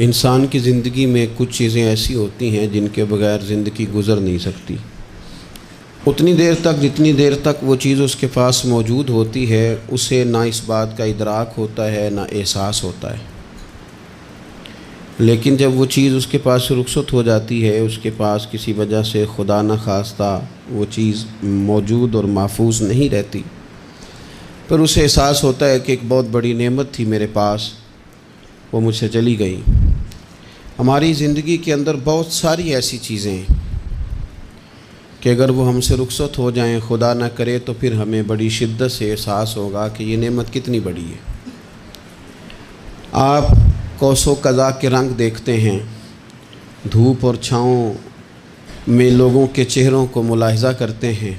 انسان کی زندگی میں کچھ چیزیں ایسی ہوتی ہیں جن کے بغیر زندگی گزر نہیں سکتی۔ اتنی دیر تک جتنی دیر تک وہ چیز اس کے پاس موجود ہوتی ہے اسے نہ اس بات کا ادراک ہوتا ہے نہ احساس ہوتا ہے، لیکن جب وہ چیز اس کے پاس سے رخصت ہو جاتی ہے، اس کے پاس کسی وجہ سے خدا نہ خواستہ وہ چیز موجود اور محفوظ نہیں رہتی، پھر اسے احساس ہوتا ہے کہ ایک بہت بڑی نعمت تھی میرے پاس، وہ مجھ سے چلی گئی۔ ہماری زندگی کے اندر بہت ساری ایسی چیزیں ہیں کہ اگر وہ ہم سے رخصت ہو جائیں، خدا نہ کرے، تو پھر ہمیں بڑی شدت سے احساس ہوگا کہ یہ نعمت کتنی بڑی ہے۔ آپ قوس و قزح کے رنگ دیکھتے ہیں، دھوپ اور چھاؤں میں لوگوں کے چہروں کو ملاحظہ کرتے ہیں،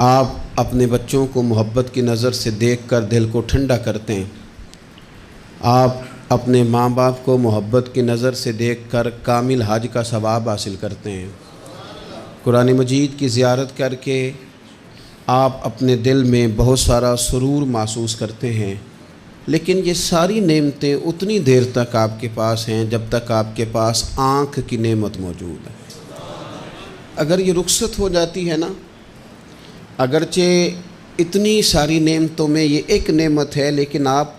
آپ اپنے بچوں کو محبت کی نظر سے دیکھ کر دل کو ٹھنڈا کرتے ہیں، آپ اپنے ماں باپ کو محبت کی نظر سے دیکھ کر کامل حج کا ثواب حاصل کرتے ہیں، قرآن مجید کی زیارت کر کے آپ اپنے دل میں بہت سارا سرور محسوس کرتے ہیں، لیکن یہ ساری نعمتیں اتنی دیر تک آپ کے پاس ہیں جب تک آپ کے پاس آنکھ کی نعمت موجود ہے۔ اگر یہ رخصت ہو جاتی ہے نا، اگرچہ اتنی ساری نعمتوں میں یہ ایک نعمت ہے، لیکن آپ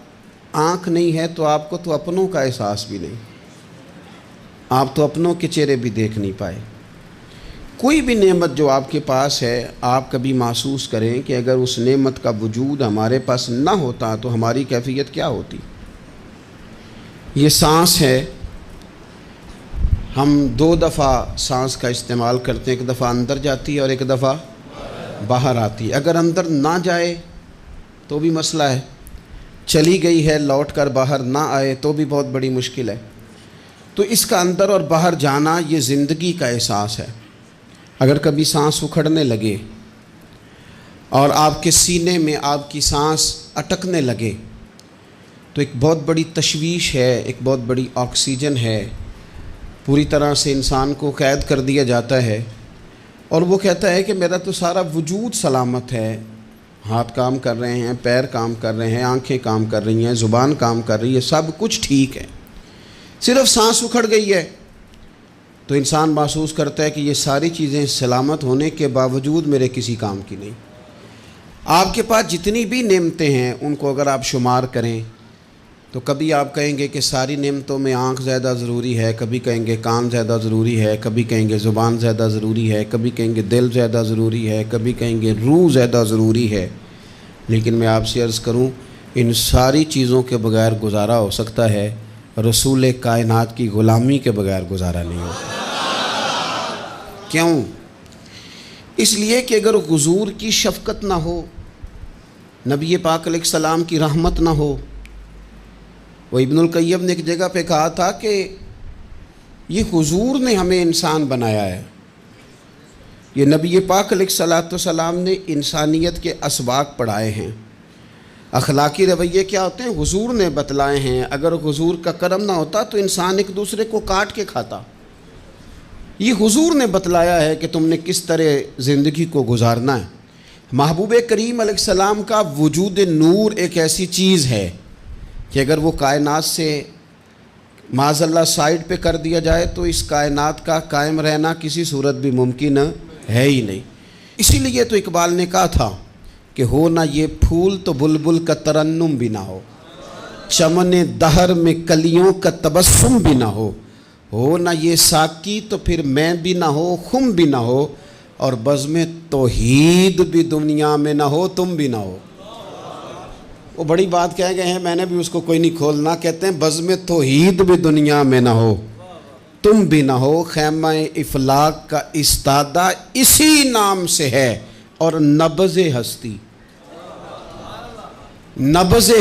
آنکھ نہیں ہے تو آپ کو تو اپنوں کا احساس بھی نہیں، آپ تو اپنوں کے چہرے بھی دیکھ نہیں پائے۔ کوئی بھی نعمت جو آپ کے پاس ہے، آپ کبھی محسوس کریں کہ اگر اس نعمت کا وجود ہمارے پاس نہ ہوتا تو ہماری کیفیت کیا ہوتی۔ یہ سانس ہے، ہم دو دفعہ سانس کا استعمال کرتے ہیں، ایک دفعہ اندر جاتی ہے اور ایک دفعہ باہر آتی ہے۔ اگر اندر نہ جائے تو بھی مسئلہ ہے، چلی گئی ہے لوٹ کر باہر نہ آئے تو بھی بہت بڑی مشکل ہے۔ تو اس کا اندر اور باہر جانا یہ زندگی کا احساس ہے۔ اگر کبھی سانس اکھڑنے لگے اور آپ کے سینے میں آپ کی سانس اٹکنے لگے تو ایک بہت بڑی تشویش ہے، ایک بہت بڑی آکسیجن ہے، پوری طرح سے انسان کو قید کر دیا جاتا ہے، اور وہ کہتا ہے کہ میرا تو سارا وجود سلامت ہے، ہاتھ کام کر رہے ہیں، پیر کام کر رہے ہیں، آنکھیں کام کر رہی ہیں، زبان کام کر رہی ہے، سب کچھ ٹھیک ہے، صرف سانس اکھڑ گئی ہے۔ تو انسان محسوس کرتا ہے کہ یہ ساری چیزیں سلامت ہونے کے باوجود میرے کسی کام کی نہیں۔ آپ کے پاس جتنی بھی نعمتیں ہیں ان کو اگر آپ شمار کریں تو کبھی آپ کہیں گے کہ ساری نعمتوں میں آنکھ زیادہ ضروری ہے، کبھی کہیں گے کان زیادہ ضروری ہے، کبھی کہیں گے زبان زیادہ ضروری ہے، کبھی کہیں گے دل زیادہ ضروری ہے، کبھی کہیں گے روح زیادہ ضروری ہے، لیکن میں آپ سے عرض کروں ان ساری چیزوں کے بغیر گزارا ہو سکتا ہے، رسول کائنات کی غلامی کے بغیر گزارا نہیں ہوتا۔ کیوں؟ اس لیے کہ اگر حضور کی شفقت نہ ہو، نبی پاک علیہ السلام کی رحمت نہ ہو، وہ ابن القیم نے ایک جگہ پہ کہا تھا کہ یہ حضور نے ہمیں انسان بنایا ہے، یہ نبی پاک علیہ السلام نے انسانیت کے اسباق پڑھائے ہیں، اخلاقی رویے کیا ہوتے ہیں حضور نے بتلائے ہیں، اگر حضور کا کرم نہ ہوتا تو انسان ایک دوسرے کو کاٹ کے کھاتا۔ یہ حضور نے بتلایا ہے کہ تم نے کس طرح زندگی کو گزارنا ہے۔ محبوب کریم علیہ السلام کا وجود نور ایک ایسی چیز ہے کہ اگر وہ کائنات سے معاذ اللہ سائڈ پہ کر دیا جائے تو اس کائنات کا قائم رہنا کسی صورت بھی ممکن ہے ہی نہیں۔ اسی لیے تو اقبال نے کہا تھا کہ ہو نہ یہ پھول تو بلبل کا ترنم بھی نہ ہو، چمن دہر میں کلیوں کا تبسم بھی نہ ہو نہ یہ ساقی تو پھر میں بھی نہ ہو، خم بھی نہ ہو، اور بزم توحید بھی دنیا میں نہ ہو، تم بھی نہ ہو۔ وہ بڑی بات کہہ گئے ہیں، میں نے بھی اس کو کوئی نہیں کھولنا، کہتے ہیں بزم توحید بھی دنیا میں نہ ہو، تم بھی نہ ہو، خیمہ افلاق کا استادہ اسی نام سے ہے، اور نبض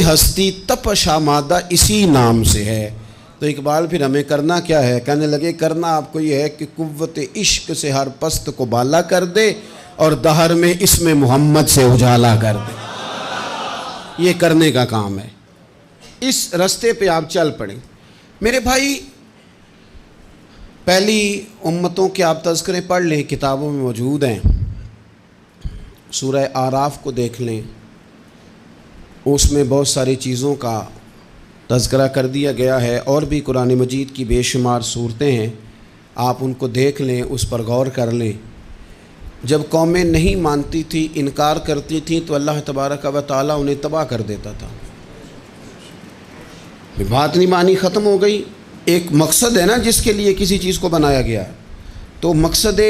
ہستی تپش آمادہ اسی نام سے ہے۔ تو اقبال پھر ہمیں کرنا کیا ہے؟ کہنے لگے کرنا آپ کو یہ ہے کہ قوت عشق سے ہر پست کو بالا کر دے اور دہر میں اسم محمد سے اجالا کر دے، یہ کرنے کا کام ہے۔ اس رستے پہ آپ چل پڑیں میرے بھائی۔ پہلی امتوں کے آپ تذکرے پڑھ لیں، کتابوں میں موجود ہیں، سورہ اعراف کو دیکھ لیں، اس میں بہت ساری چیزوں کا تذکرہ کر دیا گیا ہے، اور بھی قرآن مجید کی بے شمار صورتیں ہیں، آپ ان کو دیکھ لیں، اس پر غور کر لیں۔ جب قومیں نہیں مانتی تھی، انکار کرتی تھیں، تو اللہ تبارک و تعالیٰ انہیں تباہ کر دیتا تھا۔ بات نہیں مانی، ختم ہو گئی۔ ایک مقصد ہے نا جس کے لیے کسی چیز کو بنایا گیا ہے، تو مقصد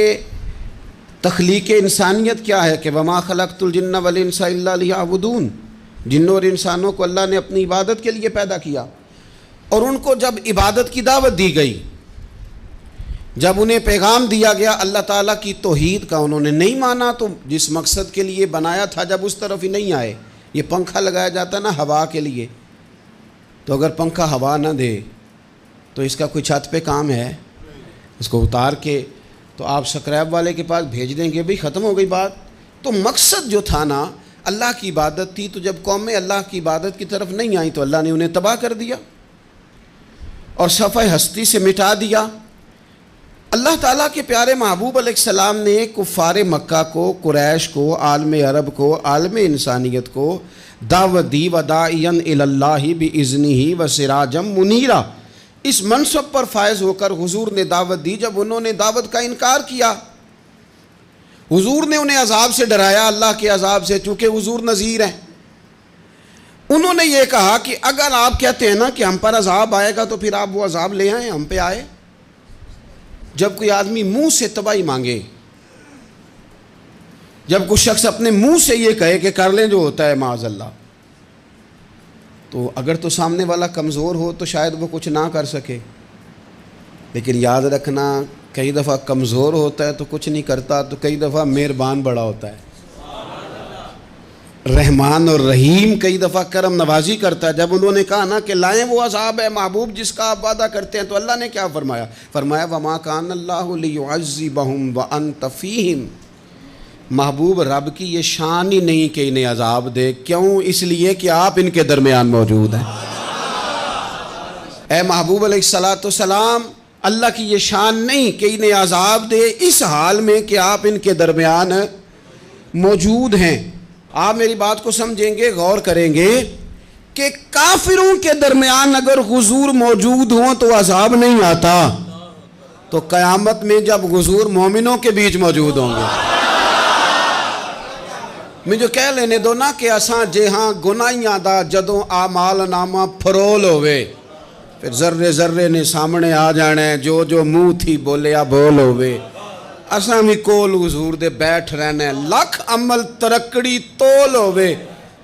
تخلیق انسانیت کیا ہے کہ وما خلقت الجن والانس الا لیعبدون، جنوں اور انسانوں کو اللہ نے اپنی عبادت کے لیے پیدا کیا، اور ان کو جب عبادت کی دعوت دی گئی، جب انہیں پیغام دیا گیا اللہ تعالیٰ کی توحید کا، انہوں نے نہیں مانا، تو جس مقصد کے لیے بنایا تھا جب اس طرف ہی نہیں آئے۔ یہ پنکھا لگایا جاتا نا ہوا کے لیے، تو اگر پنکھا ہوا نہ دے تو اس کا کوئی چھت پہ کام ہے؟ اس کو اتار کے تو آپ سکریب والے کے پاس بھیج دیں گے، بھئی ختم ہو گئی بات۔ تو مقصد جو تھا نا اللہ کی عبادت تھی، تو جب قومیں اللہ کی عبادت کی طرف نہیں آئیں تو اللہ نے انہیں تباہ کر دیا اور صفحہ ہستی سے مٹا دیا۔ اللہ تعالیٰ کے پیارے محبوب علیہ السلام نے کفار مکہ کو، قریش کو، عالم عرب کو، عالم انسانیت کو دعوت دی، وداعیا الی اللہ باذنہ وسراجا منیرا۔ اس منصب پر فائز ہو کر حضور نے دعوت دی۔ جب انہوں نے دعوت کا انکار کیا، حضور نے انہیں عذاب سے ڈرایا، اللہ کے عذاب سے، چونکہ حضور نذیر ہیں۔ انہوں نے یہ کہا کہ اگر آپ کہتے ہیں نا کہ ہم پر عذاب آئے گا تو پھر آپ وہ عذاب لے آئیں، ہم پہ آئے۔ جب کوئی آدمی منہ سے تباہی مانگے، جب کوئی شخص اپنے منہ سے یہ کہے کہ کر لیں جو ہوتا ہے معاذ اللہ، تو اگر تو سامنے والا کمزور ہو تو شاید وہ کچھ نہ کر سکے، لیکن یاد رکھنا کئی دفعہ کمزور ہوتا ہے تو کچھ نہیں کرتا، تو کئی دفعہ مہربان بڑا ہوتا ہے، رحمان اور رحیم کئی دفعہ کرم نوازی کرتا ہے۔ جب انہوں نے کہا نا کہ لائیں وہ عذاب ہے محبوب جس کا آپ وعدہ کرتے ہیں، تو اللہ نے کیا فرمایا؟ فرمایا وما کان اللہ لیعذبہم وانت فیہم۔ محبوب رب کی یہ شان ہی نہیں کہ انہیں عذاب دے، کیوں؟ اس لیے کہ آپ ان کے درمیان موجود ہیں۔ اے محبوب علیہ السلام، اللہ کی یہ شان نہیں کہ انہیں عذاب دے اس حال میں کہ آپ ان کے درمیان موجود ہیں۔ آپ میری بات کو سمجھیں گے، غور کریں گے کہ کافروں کے درمیان اگر حضور موجود ہوں تو عذاب نہیں آتا، تو قیامت میں جب حضور مومنوں کے بیچ موجود ہوں گے، مجھے کہہ لینے دو نا کہ اساں جہاں گناہیاں دا جدوں اعمال نامہ پھرول ہوئے، پھر ذرے ذرے نے سامنے آ جانا ہے، جو جو منہ تھی بولیا بول ہوئے، اساں بھی کول حضور دے بیٹھ رہنا ہے، لکھ عمل ترکڑی تول ہوئے،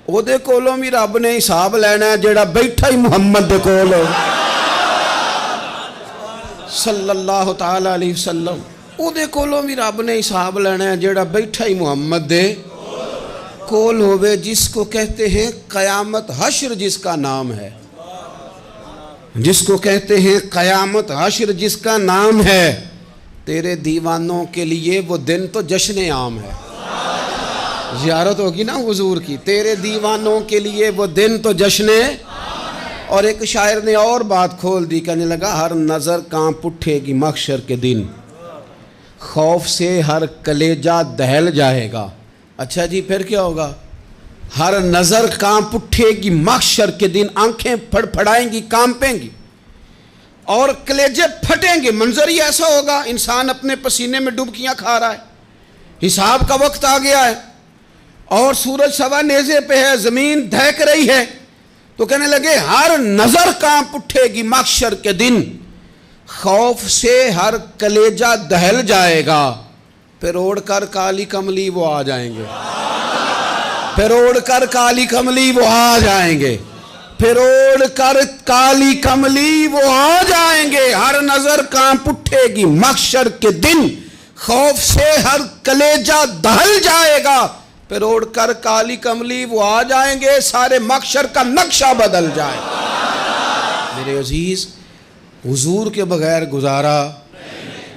او دے کولوں بھی رب نے حساب لینا ہے جیڑا بیٹھا ہی محمد دے کول ہو صلی اللہ تعالیٰ علیہ وسلم، او دے کولوں بھی رب نے حساب لینا ہے جیڑا بیٹھا ہی محمد دے کول ہوئے، جس کو کہتے ہیں قیامت حشر، جس کا نام ہے، جس کو کہتے ہیں قیامت حشر، جس کا نام ہے۔ تیرے دیوانوں کے لیے وہ دن تو جشن عام ہے، زیارت ہوگی نا حضور کی، تیرے دیوانوں کے لیے وہ دن تو جشن۔ اور ایک شاعر نے اور بات کھول دی، کہنے لگا ہر نظر کانپ اٹھے گی محشر کے دن، خوف سے ہر کلیجہ دہل جائے گا۔ اچھا جی پھر کیا ہوگا؟ ہر نظر کانپ اٹھے گی محشر کے دن، آنکھیں پھڑ پھڑائیں گی، کانپیں گی اور کلیجے پھٹیں گے۔ منظر ہی ایسا ہوگا، انسان اپنے پسینے میں ڈبکیاں کھا رہا ہے، حساب کا وقت آ گیا ہے اور سورج سوا نیزے پہ ہے، زمین دہک رہی ہے، تو کہنے لگے ہر نظر کانپ اٹھے گی محشر کے دن، خوف سے ہر کلیجہ دہل جائے گا، پھر اوڑھ کر کالی کملی وہ آ جائیں گے، پھر اوڑھ کر کالی کملی وہ آ جائیں گے، پھر اوڑھ کر کالی کملی وہ آ جائیں گے، ہر نظر کانپ اٹھے گی محشر کے دن، خوف سے ہر کلیجہ دہل جائے گا، پھر اوڑھ کر کالی کملی وہ آ جائیں گے، سارے محشر کا نقشہ بدل جائے گا۔ میرے عزیز، حضور کے بغیر گزارا،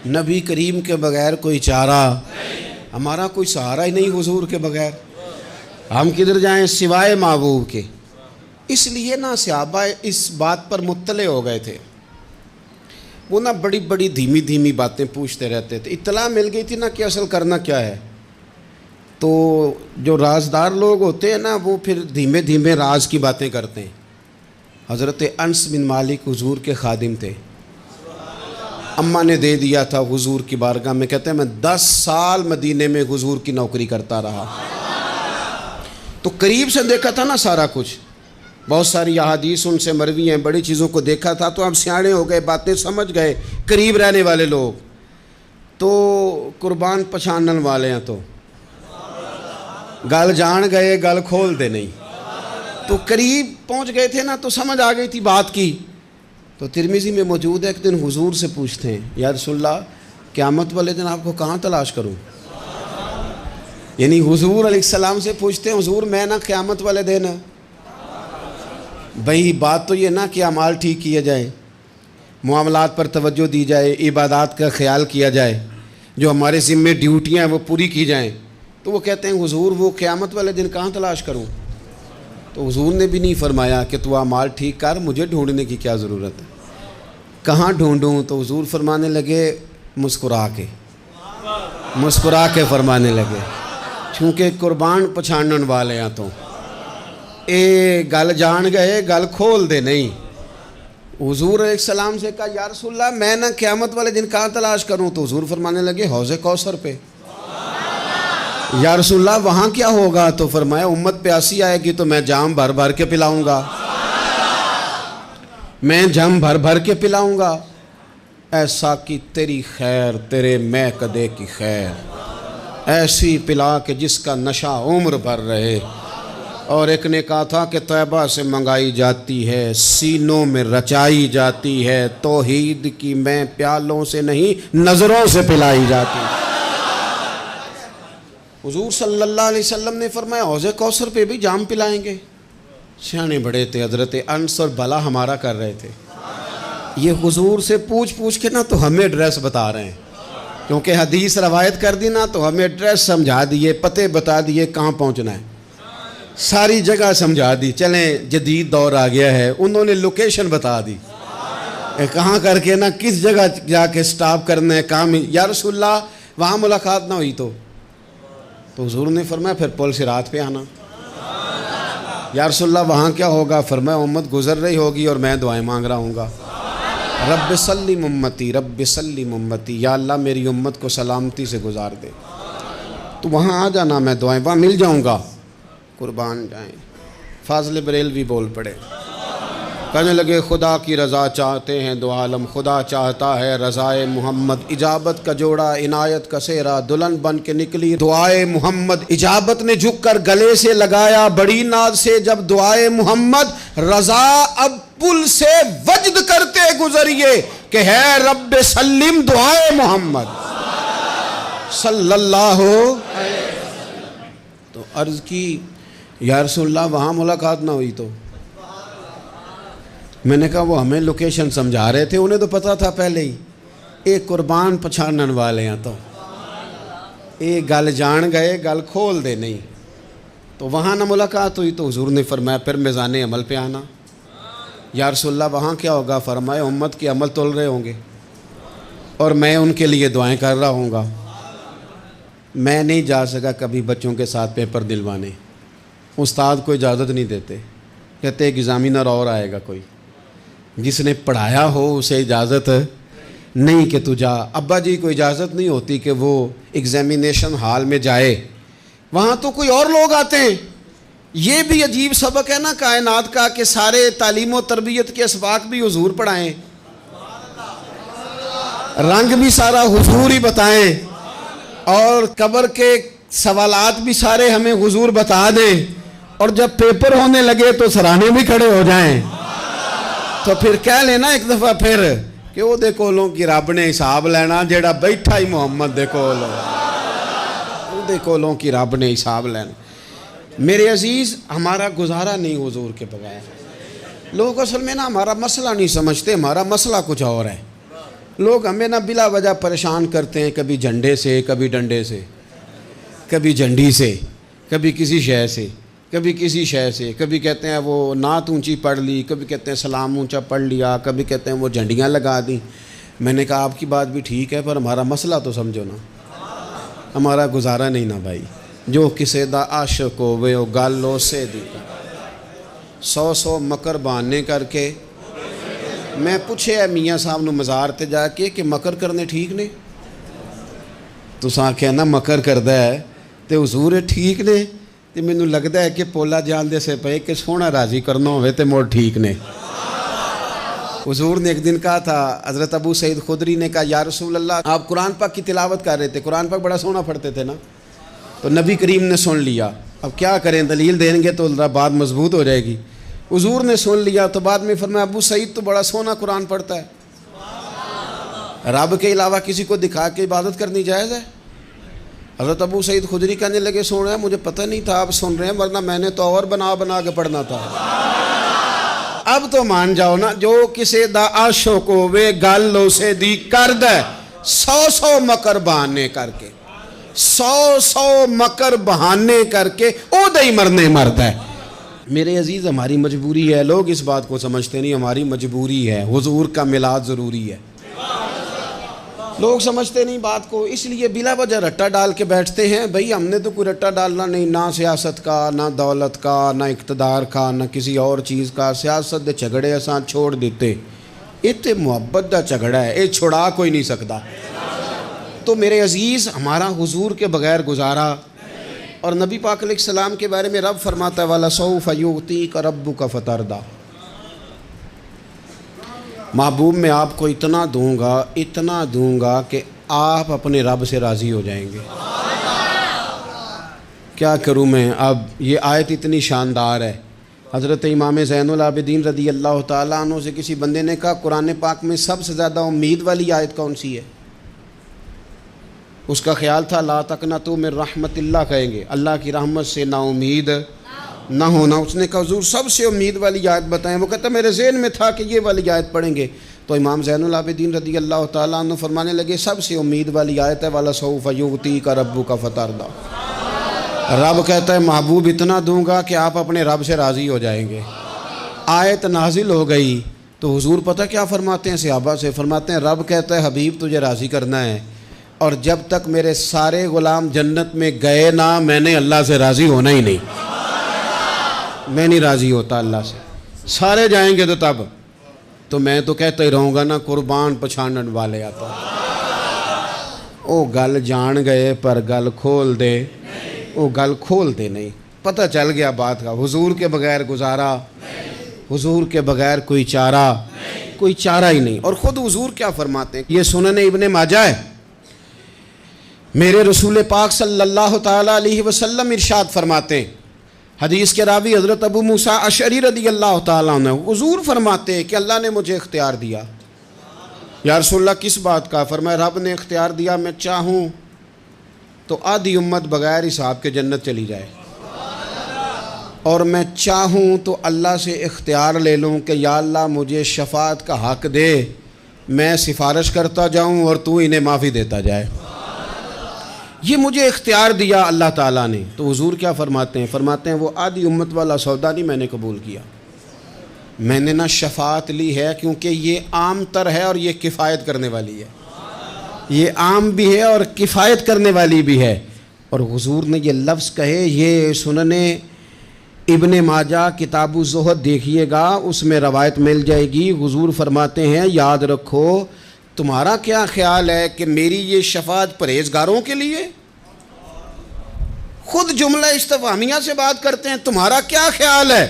نبی کریم کے بغیر کوئی چارہ، ہمارا کوئی سہارا ہی نہیں حضور کے بغیر، ہم کدھر جائیں سوائے محبوب کے۔ اس لیے نا صحابہ اس بات پر مطلع ہو گئے تھے، وہ نا بڑی بڑی دھیمی دھیمی باتیں پوچھتے رہتے تھے، اطلاع مل گئی تھی نا کہ اصل کرنا کیا ہے، تو جو رازدار لوگ ہوتے ہیں نا وہ پھر دھیمے دھیمے راز کی باتیں کرتے ہیں، حضرت انس بن مالک حضور کے خادم تھے، اماں نے دے دیا تھا حضور کی بارگاہ میں، کہتے ہیں میں 10 سال مدینے میں حضور کی نوکری کرتا رہا، تو قریب سے دیکھا تھا نا سارا کچھ، بہت ساری احادیث ان سے مروی ہیں، بڑی چیزوں کو دیکھا تھا، تو ہم سیانے ہو گئے، باتیں سمجھ گئے، قریب رہنے والے لوگ تو قربان پچھانن والے ہیں، تو گل جان گئے گل کھول دے نہیں، تو قریب پہنچ گئے تھے نا، تو سمجھ آ گئی تھی بات کی۔ تو ترمذی میں موجود ہے، ایک دن حضور سے پوچھتے ہیں یا رسول اللہ قیامت والے دن آپ کو کہاں تلاش کروں؟ یعنی حضور علیہ السلام سے پوچھتے ہیں حضور میں نا قیامت والے دن، بھئی بات تو یہ نا کہ اعمال ٹھیک کیا جائے، معاملات پر توجہ دی جائے، عبادات کا خیال کیا جائے، جو ہمارے ذمے ڈیوٹیاں ہیں وہ پوری کی جائیں، تو وہ کہتے ہیں حضور وہ قیامت والے دن کہاں تلاش کروں؟ تو حضور نے بھی نہیں فرمایا کہ تو اعمال ٹھیک کر، مجھے ڈھونڈنے کی کیا ضرورت ہے، کہاں ڈھونڈوں؟ تو حضور فرمانے لگے مسکرا کے فرمانے لگے، چونکہ قربان پچھانن والے ہیں، تو اے گل جان گئے گل کھول دے نہیں۔ حضور علیہ السلام سے کہا یا رسول اللہ میں نہ قیامت والے دن کہاں تلاش کروں؟ تو حضور فرمانے لگے حوض کوثر پہ۔ یا رسول اللہ وہاں کیا ہوگا؟ تو فرمایا امت پیاسی آئے گی تو میں جام بھر بھر کے پلاؤں گا، میں جام بھر بھر کے پلاؤں گا، ایسا کی تیری خیر تیرے میں کدے کی خیر، ایسی پلا کہ جس کا نشہ عمر بھر رہے۔ اور ایک نے کہا تھا کہ طیبہ سے منگائی جاتی ہے، سینوں میں رچائی جاتی ہے، توحید کی میں پیالوں سے نہیں نظروں سے پلائی جاتی ہے۔ حضور صلی اللہ علیہ وسلم نے فرمایا حوض کوثر پہ بھی جام پلائیں گے؟ سیانے بڑے تھے حضرت انس اور بھلا ہمارا کر رہے تھے، یہ حضور سے پوچھ کے نا تو ہمیں ایڈریس بتا رہے ہیں، کیونکہ حدیث روایت کر دی نا تو ہمیں ایڈریس سمجھا دیے، پتے بتا دیے کہاں پہنچنا ہے، ساری جگہ سمجھا دی۔ چلیں جدید دور آ گیا ہے، انہوں نے لوکیشن بتا دی، کہاں کر کے نا کس جگہ جا کے سٹاپ کرنا ہے کام۔ یا رسول اللہ وہاں ملاقات نہ ہوئی تو حضور نے فرمایا پھر پل صراط پہ آنا۔ یا رسول اللہ وہاں کیا ہوگا؟ فرمایا امت گزر رہی ہوگی اور میں دعائیں مانگ رہا ہوں گا، رب سلم امتی رب سلم امتی، یا اللہ میری امت کو سلامتی سے گزار دے، تو وہاں آ جانا، میں دعائیں وہاں مل جاؤں گا، قربان جائیں۔ فاضل بریلوی بول پڑے، کہنے لگے خدا کی رضا چاہتے ہیں دو عالم، خدا چاہتا ہے رضائے محمد، اجابت کا جوڑا عنایت کا سہرا، دلہن بن کے نکلی دعائے محمد، اجابت نے جھک کر گلے سے لگایا بڑی ناز سے جب دعائے محمد، رضا اب پل سے وجد کرتے گزریے کہ ہے رب سلم دعائے محمد صلی اللہ علیہ وسلم۔ تو عرض کی یا رسول اللہ وہاں ملاقات نہ ہوئی تو؟ میں نے کہا وہ ہمیں لوکیشن سمجھا رہے تھے، انہیں تو پتہ تھا پہلے ہی، ایک قربان پچھانن والے ہیں، تو ایک گل جان گئے گل کھول دے نہیں، تو وہاں نہ ملاقات ہوئی تو حضور نے فرمایا پھر میزان عمل پہ آنا۔ یا رسول اللہ وہاں کیا ہوگا؟ فرمایا امت کے عمل تول رہے ہوں گے اور میں ان کے لیے دعائیں کر رہا ہوں گا۔ میں نہیں جا سکا کبھی بچوں کے ساتھ پیپر دلوانے، استاد کو اجازت نہیں دیتے، کہتے ایک ایگزامینر اور آئے گا کوئی، جس نے پڑھایا ہو اسے اجازت نہیں کہ تو جا۔ ابا جی کو اجازت نہیں ہوتی کہ وہ ایگزامینیشن ہال میں جائے، وہاں تو کوئی اور لوگ آتے ہیں۔ یہ بھی عجیب سبق ہے نا کائنات کا کہ سارے تعلیم و تربیت کے اسباق بھی حضور پڑھائیں، رنگ بھی سارا حضور ہی بتائیں، اور قبر کے سوالات بھی سارے ہمیں حضور بتا دیں، اور جب پیپر ہونے لگے تو سرانے بھی کھڑے ہو جائیں، تو پھر کہہ لینا ایک دفعہ پھر کہ وہ دے کولوں کی رب نے حساب لینا، جیڑا بیٹھا ہی محمد دے کول، وہ دے کولوں کی رب نے حساب لینا۔ میرے عزیز ہمارا گزارا نہیں حضور کے بغیر۔ لوگ اصل میں نا ہمارا مسئلہ نہیں سمجھتے، ہمارا مسئلہ کچھ اور ہے۔ لوگ ہمیں نا بلا وجہ پریشان کرتے ہیں، کبھی جھنڈے سے، کبھی ڈنڈے سے، کبھی جھنڈی سے، کبھی کسی شے سے، کبھی کسی شے سے، کبھی کہتے ہیں وہ نعت اونچی پڑھ لی، کبھی کہتے ہیں سلام اونچا پڑھ لیا، کبھی کہتے ہیں وہ جھنڈیاں لگا دیں۔ میں نے کہا آپ کی بات بھی ٹھیک ہے پر ہمارا مسئلہ تو سمجھو نا، ہمارا گزارا نہیں نا بھائی۔ جو کسے دا عاشق ہووے او گل اسے دی، 100 مکر بہانے کر کے میں پوچھے میاں صاحب نو مزار تے جا کے کہ مکر کرنے ٹھیک نے؟ تساں آکھیا نا مکر کردا ہے تے حضور ٹھیک نے؟ تے مینوں لگدا ہے کہ پولا جان دے سے پئے کہ سونا راضی کرنا ہوئے تے موڑ ٹھیک نے۔ حضور نے ایک دن کہا تھا، حضرت ابو سعید خدری نے کہا یا رسول اللہ آپ قرآن پاک کی تلاوت کر رہے تھے، قرآن پاک بڑا سونا پڑھتے تھے نا، تو نبی کریم نے سن لیا، اب کیا کریں دلیل دیں گے تو بات مضبوط ہو جائے گی۔ حضور نے سن لیا تو بعد میں فرمایا ابو سعید تو بڑا سونا قرآن پڑھتا ہے، رب کے علاوہ کسی کو دکھا کے عبادت کرنی جائز ہے؟ حضرت ابو سعید خدری کہنے لگے سن رہے ہیں مجھے پتہ نہیں تھا آپ سن رہے ہیں، ورنہ میں نے تو اور بنا بنا کے پڑھنا تھا۔ اب تو مان جاؤ نا، جو کسے دا عاشق ہوئے گل اسے دی کرد ہے، 100 مکر بہانے کر کے 100 مکر بہانے کر کے او دہی مرنے مرد ہے۔ میرے عزیز ہماری مجبوری ہے، لوگ اس بات کو سمجھتے نہیں، ہماری مجبوری ہے، حضور کا میلاد ضروری ہے، لوگ سمجھتے نہیں بات کو، اس لیے بلا وجہ رٹا ڈال کے بیٹھتے ہیں۔ بھئی ہم نے تو کوئی رٹا ڈالنا نہیں، نہ سیاست کا، نہ دولت کا، نہ اقتدار کا، نہ کسی اور چیز کا۔ سیاست دے جھگڑے اساں چھوڑ دیتے، اتنے محبت دا جھگڑا ہے، یہ چھڑا کوئی نہیں سکتا۔ تو میرے عزیز ہمارا حضور کے بغیر گزارا، اور نبی پاک علیہ السلام کے بارے میں رب فرماتا ہے وَلَسَوْفَ يُعْطِيكَ رَبُّكَ فَتَرْضَىٰ، محبوب میں آپ کو اتنا دوں گا کہ آپ اپنے رب سے راضی ہو جائیں گے۔ کیا کروں میں اب، یہ آیت اتنی شاندار ہے۔ حضرت امام زین العابدین رضی اللہ تعالیٰ عنہ سے کسی بندے نے کہا قرآن پاک میں سب سے زیادہ امید والی آیت کون سی ہے؟ اس کا خیال تھا لا تقنطوا من رحمت اللہ کہیں گے، اللہ کی رحمت سے نا امید نہ ہونا۔ اس نے کہا حضور سب سے امید والی آیت بتائیں، وہ کہتا میرے ذہن میں تھا کہ یہ والی آیت پڑھیں گے۔ تو امام زین العابدین رضی اللہ تعالیٰ عنہ فرمانے لگے سب سے امید والی آیت ہے وَلَسَوْفَ يُعْطِيكَ رَبُّكَ فَتَرْضَىٰ، رب کہتا ہے محبوب اتنا دوں گا کہ آپ اپنے رب سے راضی ہو جائیں گے۔ آیت نازل ہو گئی تو حضور پتہ کیا فرماتے ہیں صحابہ سے؟ فرماتے ہیں رب کہتا ہے حبیب تجھے راضی کرنا ہے، اور جب تک میرے سارے غلام جنت میں گئے نہ میں نے اللہ سے راضی ہونا ہی نہیں، میں نہیں راضی ہوتا اللہ سے، سارے جائیں گے تو تب تو میں تو کہتا ہی رہوں گا نا قربان پچھانن والے آتا، او گل جان گئے پر گل کھول دے، او گل کھول دے نہیں، پتہ چل گیا بات کا، حضور کے بغیر گزارا، حضور کے بغیر کوئی چارہ ہی نہیں۔ اور خود حضور کیا فرماتے ہیں، یہ سنن ابن ماجہ ہے، میرے رسول پاک صلی اللہ تعالیٰ علیہ وسلم ارشاد فرماتے ہیں، حدیث کے راوی حضرت ابو موسیٰ اشعری رضی اللہ تعالیٰ عنہ، حضور فرماتے ہیں کہ اللہ نے مجھے اختیار دیا۔ یا رسول اللہ کس بات کا؟ فرمایا رب نے اختیار دیا میں چاہوں تو آدھی امت بغیر حساب کے جنت چلی جائے، اور میں چاہوں تو اللہ سے اختیار لے لوں کہ یا اللہ مجھے شفاعت کا حق دے، میں سفارش کرتا جاؤں اور تو انہیں معافی دیتا جائے، یہ مجھے اختیار دیا اللہ تعالیٰ نے۔ تو حضور کیا فرماتے ہیں؟ فرماتے ہیں وہ آدھی امت والا سودا نہیں میں نے قبول کیا، میں نے نہ شفاعت لی ہے کیونکہ یہ عام تر ہے اور یہ کفایت کرنے والی ہے، یہ عام بھی ہے اور کفایت کرنے والی بھی ہے۔ اور حضور نے یہ لفظ کہے، یہ سنن ابن ماجہ کتاب الزہد دیکھیے گا، اس میں روایت مل جائے گی۔ حضور فرماتے ہیں یاد رکھو تمہارا کیا خیال ہے کہ میری یہ شفاعت پرہیزگاروں کے لیے؟ خود جملہ استفہامیہ سے بات کرتے ہیں، تمہارا کیا خیال ہے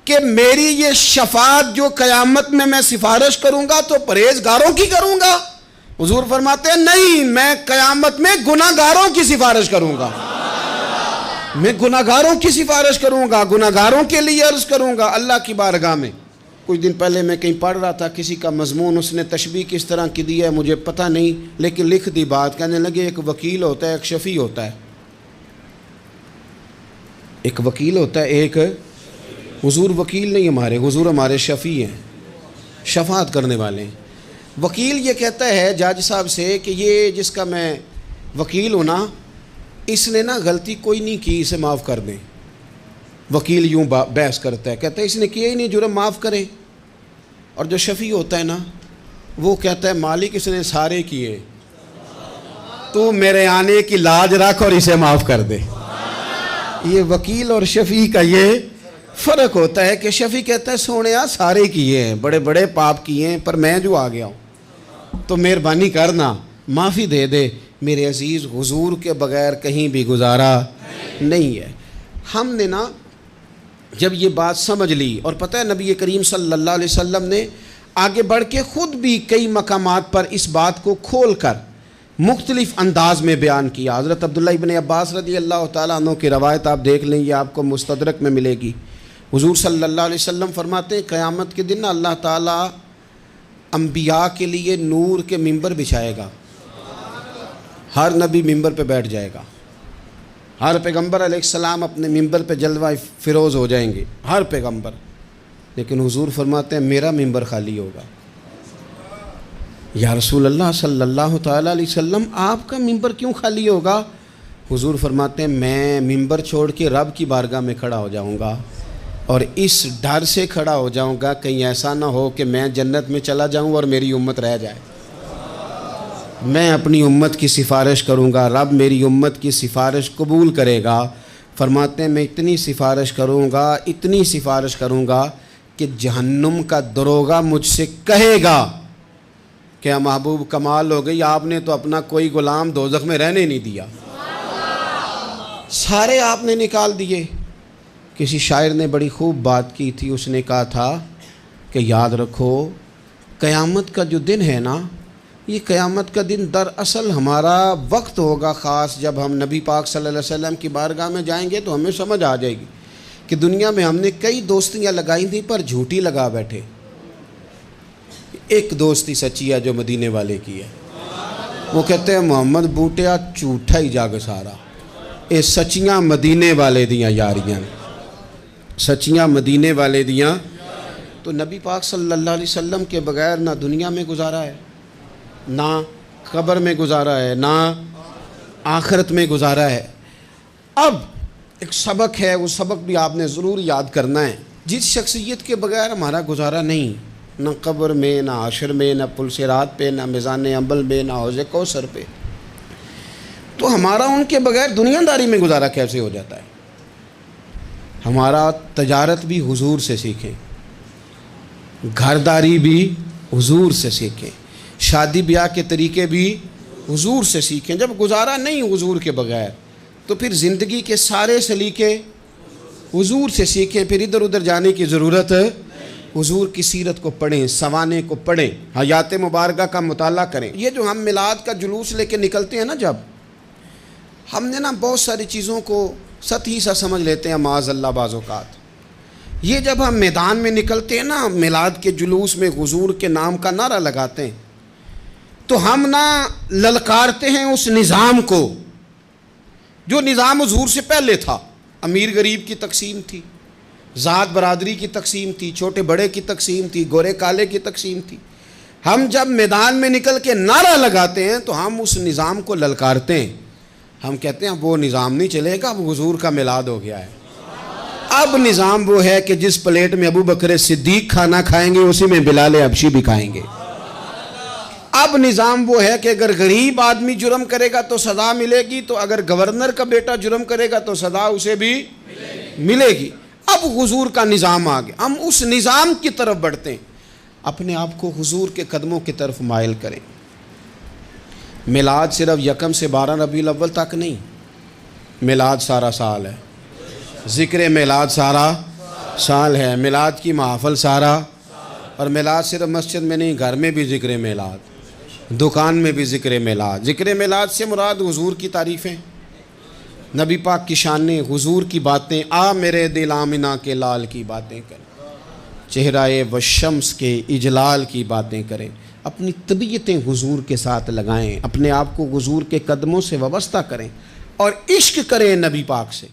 کہ میری یہ شفاعت جو قیامت میں میں سفارش کروں گا تو پرہیزگاروں کی کروں گا؟ حضور فرماتے ہیں نہیں، میں قیامت میں گناہ گاروں کی سفارش کروں گا، میں گناہ گاروں کی سفارش کروں گا، گناہ گاروں کے لیے عرض کروں گا اللہ کی بارگاہ میں۔ کچھ دن پہلے میں کہیں پڑھ رہا تھا کسی کا مضمون، اس نے تشبیہ کس طرح کی دی ہے مجھے پتہ نہیں، لیکن لکھ دی بات، کہنے لگے ایک وکیل ہوتا ہے ایک شفیع ہوتا ہے، ایک وکیل ہوتا ہے ایک، حضور وکیل نہیں ہمارے، حضور ہمارے شفیع ہیں، شفاعت کرنے والے ہیں۔ وکیل یہ کہتا ہے جج صاحب سے کہ یہ جس کا میں وکیل ہوں نا اس نے نا غلطی کوئی نہیں کی، اسے معاف کر دیں۔ وکیل یوں بحث کرتا ہے، کہتا ہے اس نے کیا ہی نہیں، جرم معاف کریں۔ اور جو شفیع ہوتا ہے نا وہ کہتا ہے مالک اس نے سارے کیے، تو میرے آنے کی لاج رکھ اور اسے معاف کر دے۔ یہ وکیل اور شفیع کا یہ فرق ہوتا ہے کہ شفیع کہتا ہے سونے سارے کیے ہیں، بڑے بڑے پاپ کیے ہیں، پر میں جو آ گیا ہوں تو مہربانی کرنا معافی دے دے۔ میرے عزیز، حضور کے بغیر کہیں بھی گزارا نہیں ہے۔ ہم نے نا جب یہ بات سمجھ لی، اور پتہ ہے نبی کریم صلی اللہ علیہ وسلم نے آگے بڑھ کے خود بھی کئی مقامات پر اس بات کو کھول کر مختلف انداز میں بیان کیا۔ حضرت عبداللہ ابن عباس رضی اللہ تعالیٰ عنہ کی روایت آپ دیکھ لیں، یہ آپ کو مستدرک میں ملے گی۔ حضور صلی اللہ علیہ وسلم فرماتے ہیں قیامت کے دن اللہ تعالیٰ انبیاء کے لیے نور کے ممبر بچھائے گا، ہر نبی ممبر پہ بیٹھ جائے گا، ہر پیغمبر علیہ السلام اپنے ممبر پہ جلوہ فروز ہو جائیں گے، ہر پیغمبر۔ لیکن حضور فرماتے ہیں میرا ممبر خالی ہوگا۔ یا رسول اللہ صلی اللہ تعالیٰ علیہ وسلم آپ کا ممبر کیوں خالی ہوگا؟ حضور فرماتے ہیں میں ممبر چھوڑ کے رب کی بارگاہ میں کھڑا ہو جاؤں گا، اور اس ڈر سے کھڑا ہو جاؤں گا کہیں ایسا نہ ہو کہ میں جنت میں چلا جاؤں اور میری امت رہ جائے۔ میں اپنی امت کی سفارش کروں گا، رب میری امت کی سفارش قبول کرے گا۔ فرماتے ہیں میں اتنی سفارش کروں گا، اتنی سفارش کروں گا کہ جہنم کا دروغہ مجھ سے کہے گا کہ محبوب کمال ہو گئی، آپ نے تو اپنا کوئی غلام دوزخ میں رہنے نہیں دیا، سارے آپ نے نکال دیے۔ کسی شاعر نے بڑی خوب بات کی تھی، اس نے کہا تھا کہ یاد رکھو قیامت کا جو دن ہے نا، یہ قیامت کا دن دراصل ہمارا وقت ہوگا خاص، جب ہم نبی پاک صلی اللہ علیہ وسلم کی بارگاہ میں جائیں گے تو ہمیں سمجھ آ جائے گی کہ دنیا میں ہم نے کئی دوستیاں لگائی تھیں پر جھوٹی لگا بیٹھے، ایک دوستی سچی ہے جو مدینے والے کی ہے۔ وہ کہتے ہیں محمد بوٹیا جھوٹا ہی جاگ سارا، اے سچیاں مدینے والے دیاں یاریاں، سچیاں مدینے والے دیاں۔ تو نبی پاک صلی اللہ علیہ وسلم کے بغیر نہ دنیا میں گزارا ہے، نہ قبر میں گزارا ہے، نہ آخرت میں گزارا ہے۔ اب ایک سبق ہے، وہ سبق بھی آپ نے ضرور یاد کرنا ہے۔ جس شخصیت کے بغیر ہمارا گزارا نہیں، نہ قبر میں، نہ حشر میں، نہ پل صراط پہ، نہ میزان عمل میں، نہ حوض کوثر پہ، تو ہمارا ان کے بغیر دنیا داری میں گزارا کیسے ہو جاتا ہے؟ ہمارا تجارت بھی حضور سے سیکھیں، گھرداری بھی حضور سے سیکھیں، شادی بیاہ کے طریقے بھی حضور سے سیکھیں۔ جب گزارا نہیں حضور کے بغیر تو پھر زندگی کے سارے سلیقے حضور سے سیکھیں، پھر ادھر ادھر جانے کی ضرورت ہے۔ حضور کی سیرت کو پڑھیں، سوانے کو پڑھیں، حیات مبارکہ کا مطالعہ کریں۔ یہ جو ہم میلاد کا جلوس لے کے نکلتے ہیں نا، جب ہم نے نا بہت ساری چیزوں کو سطحی سا سمجھ لیتے ہیں معاذ اللہ بعض اوقات۔ یہ جب ہم میدان میں نکلتے ہیں نا، میلاد کے جلوس میں حضور کے نام کا نعرہ لگاتے ہیں، تو ہم نا للکارتے ہیں اس نظام کو جو نظام حضور سے پہلے تھا۔ امیر غریب کی تقسیم تھی، ذات برادری کی تقسیم تھی، چھوٹے بڑے کی تقسیم تھی، گورے کالے کی تقسیم تھی۔ ہم جب میدان میں نکل کے نعرہ لگاتے ہیں تو ہم اس نظام کو للکارتے ہیں۔ ہم کہتے ہیں وہ نظام نہیں چلے گا، اب حضور کا میلاد ہو گیا ہے۔ اب نظام وہ ہے کہ جس پلیٹ میں ابو بکر صدیق کھانا کھائیں گے اسی میں بلال حبشی بھی کھائیں گے۔ اب نظام وہ ہے کہ اگر غریب آدمی جرم کرے گا تو سزا ملے گی، تو اگر گورنر کا بیٹا جرم کرے گا تو سزا اسے بھی ملے گی۔ اب حضور کا نظام آ گیا، ہم اس نظام کی طرف بڑھتے ہیں۔ اپنے آپ کو حضور کے قدموں کی طرف مائل کریں۔ میلاد صرف 1 سے 12 ربیع الاول تک نہیں، میلاد سارا سال ہے، ذکر میلاد سارا سال ہے، میلاد کی محفل سارا، اور میلاد صرف مسجد میں نہیں، گھر میں بھی ذکر میلاد، دکان میں بھی ذکر میلاد۔ ذکر میلاد سے مراد حضور کی تعریفیں، نبی پاک کی شانیں، حضور کی باتیں، آ میرے دل آمنہ کے لال کی باتیں کریں، چہرہ والشمس کے اجلال کی باتیں کریں، اپنی طبیعتیں حضور کے ساتھ لگائیں، اپنے آپ کو حضور کے قدموں سے وابستہ کریں اور عشق کریں نبی پاک سے۔